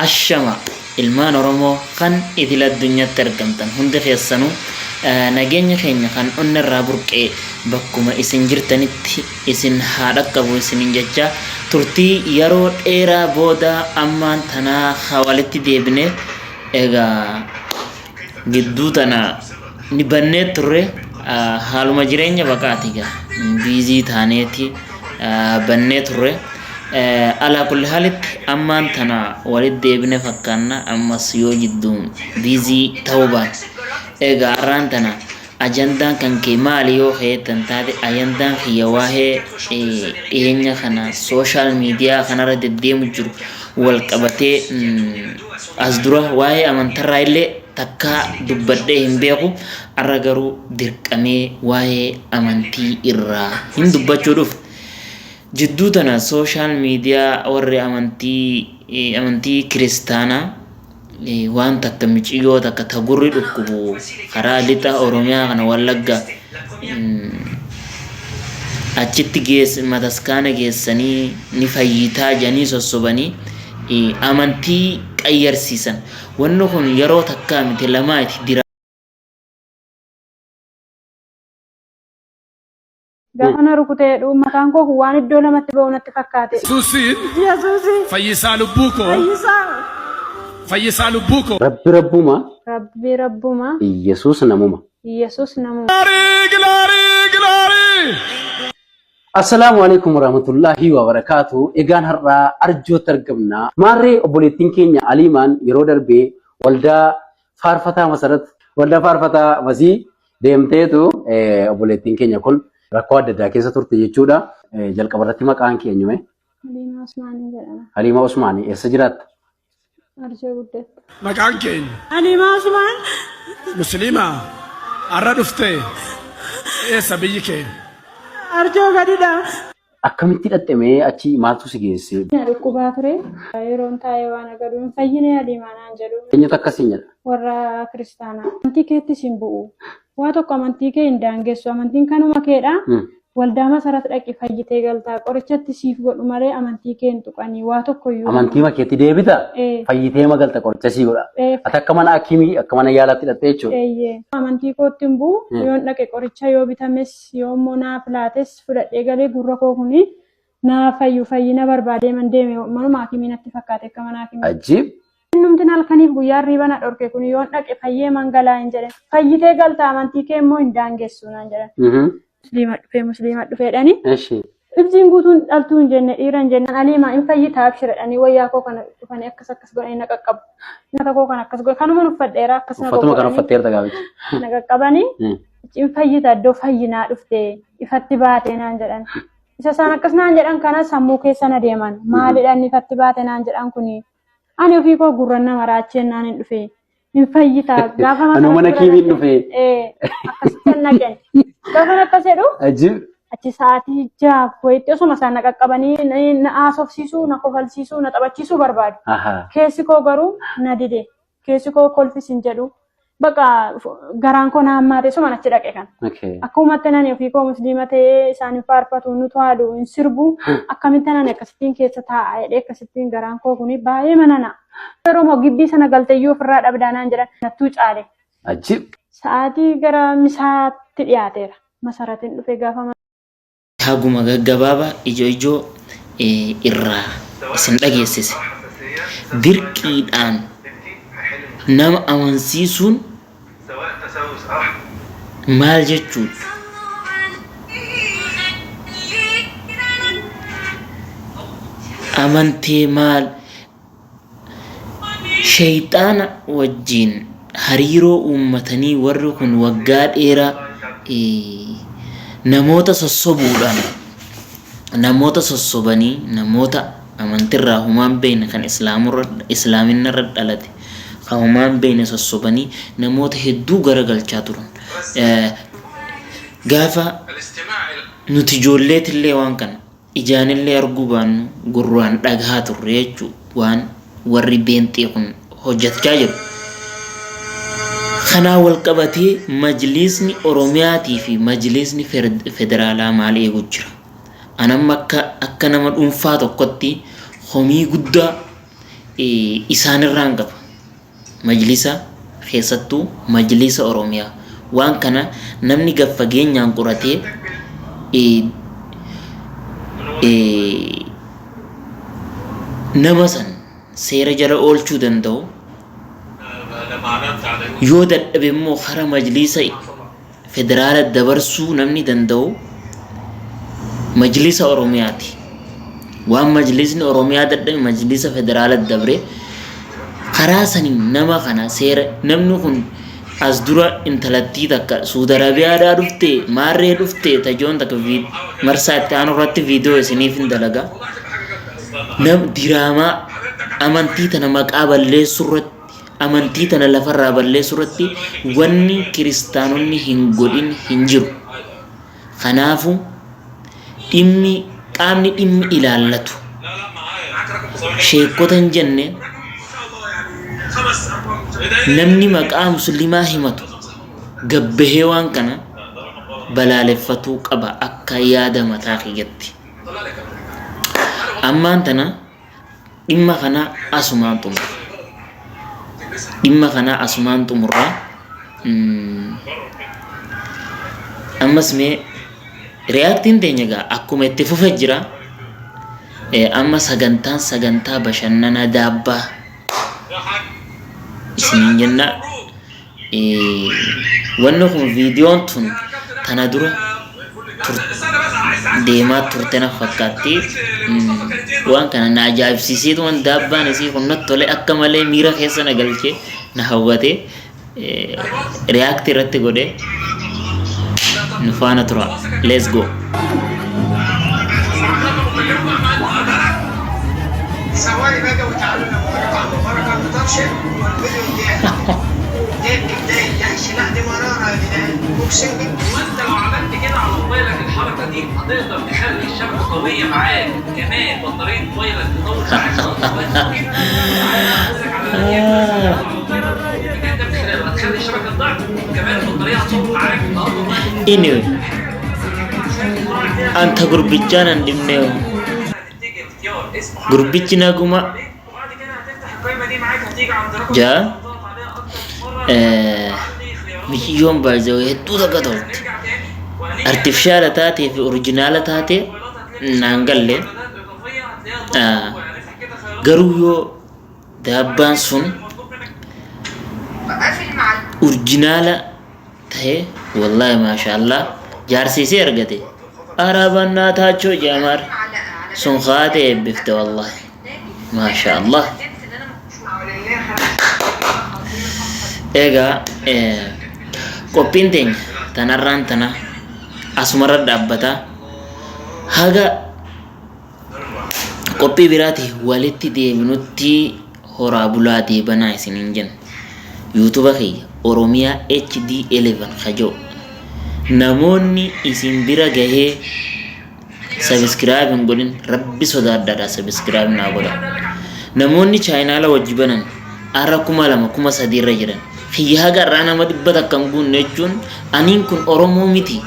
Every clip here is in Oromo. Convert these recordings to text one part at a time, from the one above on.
ashama ilmaan oromoo kan idil addunyaatti argamtan hundi keessanuu nageenya keenya kan onnirraa burqee bakkuma isin jirtanitti isin haadha qabu isinin jecha turtii yeroo dheeraa booda ammaan tanaa walitti deebine egaa gidduu tana ni bannee turre haaluma jireenya baqaatiga biizii taaneeti bannee turre ala kulli halitti ammaan tana walitti deebine fakkaanna ammas yoo jidduu biizii ta'uu baate egaa arraan tana ajandaan kan kee maali yoo heetan taate ajandaan kiyya waa'ee dhiyeenya kana social media kanarra deddeemu jiru wal qabatee as dura waa'ee amantarraa illee takka dubbadhee hin beeku arra garuu dirqamee waa'ee amantii irraa hin dubbachuudhuuf jidduu tana social media warri amantii kiristaanaa waan takka miciyoo takka tagurri dhukkubu karaa lixa oromiyaa kana wallagga achitti mataskaana geessanii ni fayyitaa jedhanii sossobanii amantii qayyarsiisan wanni kun yeroo takkaa miti lamaa itti dira gafana rukutee mataan koo waan iddoo lamatti ba'u natti fakkaate. Yesuusi fayyisaa lubbuu koo fayyisaa lubbuu koo Rabbi rabbuma Yesuus namuma. Gilaarii Assalamu alaikum warahmatullahi wabarakatuh. Egaan har'a arjoo targamna maarree obboleettiin keenya Aliimaan yeroo darbee waldaa faarfataa masii deemteetu obboleettiin keenya kun rakkoo adda addaa keessa turte jechuudha. Jalqaba irratti maqaan kee eenyume? Haliima Usmaanii jedhama. Haliima Usmaanii eessa jiraatta? Arjoo guddatte. Maqaan keenya Haliima Usmaan. Musliima arra dhuftee eessa biyyi kee? Arjoo gadidha. Akkamitti dhadhamee achi maaltu si geesse? Dhukkubaa ture. Yeroon taa'ee waan agaduun fayyinee Haliimaanaan jedhu. Eenyutu akkasiin jedha? Warra kiristaanaa. Amantii keetti sin bu'u. Waa tokko amantii kee hin daangessu. Amantiin kanuma keedha. Waldaa masarratti dhaqi fayyitee galtaa qorichatti siif godhu malee amantii kee hin tuqanii waa tokko iyyuu. Amantii makeetti deebita? Fayyitee magalta qoricha sii godha. Ati akka mana akimii akka mana yaalaatti hidhatte jechuudha. Amantii kootti hin bu'u. Yoon dhaqe qoricha yoo bitames yoo immoo naaf laates fudhadhee galee gurra koo kuni naaf fayyina barbaadee man deeme manuma akimii natti fakkaate akka mana akimii. Ajiib. Numti halkaniif guyyaa riibana dhorke kun yoon dhaqe fayyee mangalaa hin jedhan. Fayyitee galtaa amantii kee immoo hin daangessu naan jedhan. Musliima dhufeedhani. Ibsiin guutuun dhaltuu hin jenne dhiira hin jenne Aliimaa hin fayyitaa abshiradhanii wayyaa koo kana dhufanii akkas godhanii na qaqqabu. Nyaata koo kana akkas godhanii kanuma uffadheera akkas na Uffatuma kan uffatteerta gaafichi. Na qaqqabanii hin fayyita iddoo fayyinaa dhuftee ifatti baatee naan jedhan. Isa isaan akkas naan jedhan kana sammuu keessa na deeman maalidhaan ifatti baatee naan jedhan kuni ani ofii koo gurran nama raacheen naan hin dhufee. Hin fayyitaa gaafa mana kiimiin dhufee. Akkasitti naqan. Gaafa akkas jedhu achi sa'aatii jaaf wayitti osuma isaan na qaqqabanii na haasofsiisuu na kofalsiisuu na taphachiisuu barbaadu. Keessi koo garuu na dide. Keessi koo kolfis hin jedhu. Baqa garaan koo na hammaate suma achi dhaqe kan. Akkumatti nani ofii koo musliima ta'ee isaan hin faarfatu nutu haadhu hin sirbu akkamitti nani akkasittiin keessa taa'a jedhee akkasittiin garaan koo kuni baay'ee manana. Yeroo moo gibbii sana galteeyyuu ofirraa dhabdaanaan jedhan nattuu caale. Sa'aatii gara misaatti dhiyaateera. Masaratiin dhufe gaafa haguma gaggabaaba ijoo irraa isin dhageessise dirqiidhaan nama amansiisuun maal jechuudha? Amantee maal shayxaana wajjiin hariiroo uummatanii warri kun waggaa dheeraa namoota sossobuudhaan namoota sossobanii namoota amantirraa humaan beekne kan islaaminna irra dhalate kan humaan beekne sossobanii namoota hedduu garagalchaa turan. Gaafa nuti ijoolleetillee waan kana ijaanillee arguu baannu gurraan dhagaa turre jechuudha waan warri beenxee kun hojjechaa jiru. Kana wal qabatee majlisni Oromiyaatii fi majlisni federaalaa maal eegu jira? Anam akka nama dhuunfaa tokkotti homii guddaa isaanirraan qaba majlisa keessattuu majlisa oromiyaa waan kana namni gaffageenyaan qoratee nama san seera jala oolchuu danda'u yoo dadhabe immoo hara majlisa federaala dabarsuu namni danda'u majlisa oromiyaati waan majlisni oromiyaa dadhabe majlisa federaala dabre karaa saniin nama kana seera namni kun as dura intalattii takka Suudi Arabiyaadhaa dhufte maarree dhufte tajoon takka marsaa itti aanu irratti viidiyoo isiniif hin dalaga nam diraamaa amantii tana maqaa balleessuu irratti amantii tana lafarraa balleessuu irratti wanni kiristaanonni hin godhin hin jiru kanaafu qaamni dhimmi ilaallatu sheekota hin jenne namni maqaa muslimaa himatu gabbahee waan kana balaaleffatuu qaba akka yaada mataa kiyyatti ammaan tana dhimma kana asumaan xumurraa ammas mee reaaktiin teenya gaa akkuma itti fufe jira amma sagantaa bashannana daabbaa isiniin jenna wanni kun viidiyoon tun tana dura deemaa turte na fakkaatti waan kana na ajaa'ibsiisee waan daabbaan isii kun natti tole akka malee miira keessa na galchee na hawwate reaaktii irratti godhe nu faana tura let's go ثواني بقى وتعالوا لما بركه المطرشه والفيديو انتهى بدايه جحش لا دي مراره يا جدعان اقسم بالله وانت لو عملت كده على موبايلك الحركه دي هتقدر تخلي الشبكه قويه معاك كمان بطاريه موبايلك تطول معاك هتخلي الشبكه تضعف كمان البطاريه هتطول معاك anyway انت غربيجان اندمنيو gurbichi naguma ja mishiyyoon baay'ee hedduu takka ta'utti artifishaala taatee fi oriijinaala taatee naan galle garuu yoo daabbaan sun oriijinaala ta'e wallahi maashaallah jaarsiisee argate arabannaa taachoo jaamaar sun خاتي بفته والله ما شاء الله قبين تنران تنا أسمر الدبتا هذا قبي براتي والدتي دي بنوتي هرابولاتي بناي سنينجن يوتيوب خي أوروميا HD11 خجو نموني اسم برا جهه سبسكرايب نقولين ربي صدار دادا سبسكرايب نقوله نموني channel wajibanan arakuma lama kuma sadir jiran khiyaga rana madibata kangun nechun anin kun oromo miti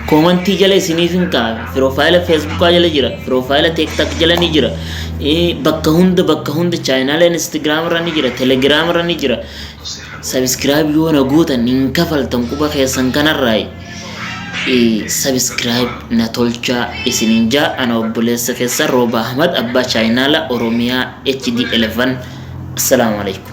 commenti jale sinifin ka profile facebook jale jira profile tiktok jale ni jira bakka hunda channel instagram rani jira telegram rani jira subscribe yo na guta nin kafaltan kuba khesan kanarrai subscribe na tolcha isininja ana obbolessa keessa Rooba Ahmad Abbaa channel Oromiyaa HD11 assalamu alaikum